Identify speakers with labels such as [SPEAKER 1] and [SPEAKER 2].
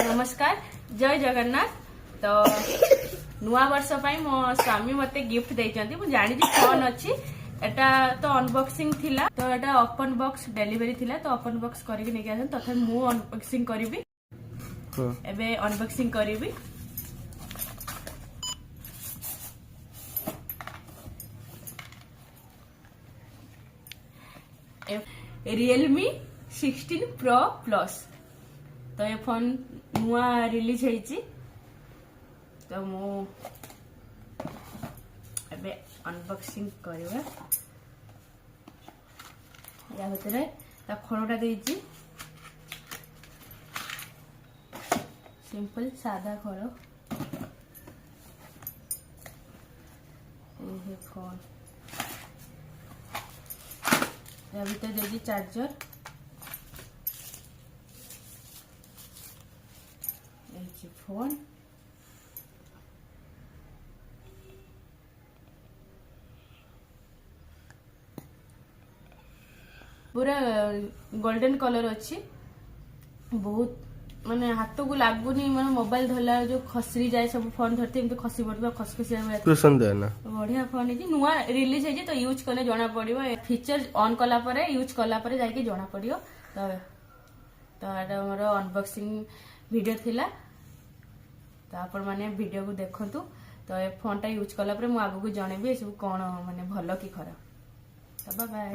[SPEAKER 1] नमस्कार जय जगन्नाथ। तो नुआ वर्ष मो स्वामी मते गिफ्ट देइचंती। मु जानि जे फोन अछि एटा तो अनबॉक्सिंग थिला, तो एटा ओपन बॉक्स डिलीवरी थिला, तो ओपन बॉक्स करिक नै गेलन। तथा मु अनबॉक्सिंग करिवि एबे अनबॉक्सिंग करिवि। Realme 16 Pro Plus तो ये फोन नुआ रिलीज होईची। तो मु एबे अनबॉक्सिंग करबा। या भीतर ता खोलटा देईची, सिंपल सादा खोल। ये फोन या भीतर देगी चार्जर, फोन पूरा गोल्डन कलर अच्छी। बहुत माने हाथ को लागुनी, माने मोबाइल धरला जो खसरी जाए सब फोन धरते एमती खसी पड़बा खसखसिया बढ़िया फोन है। नुआ रिलीज है तो यूज कले जना पड़िबो। फीचर ऑन कला परे यूज कला परे जाके जना पड़ियो। तो एटा हमर अनबॉक्सिंग वीडियो थिला। तो आपण माने वीडियो को देखंतु। तो ए फोन टा यूज कला परे मु आगु को जणेबी सब कोन माने भलो की खराब। तो बाय बाय।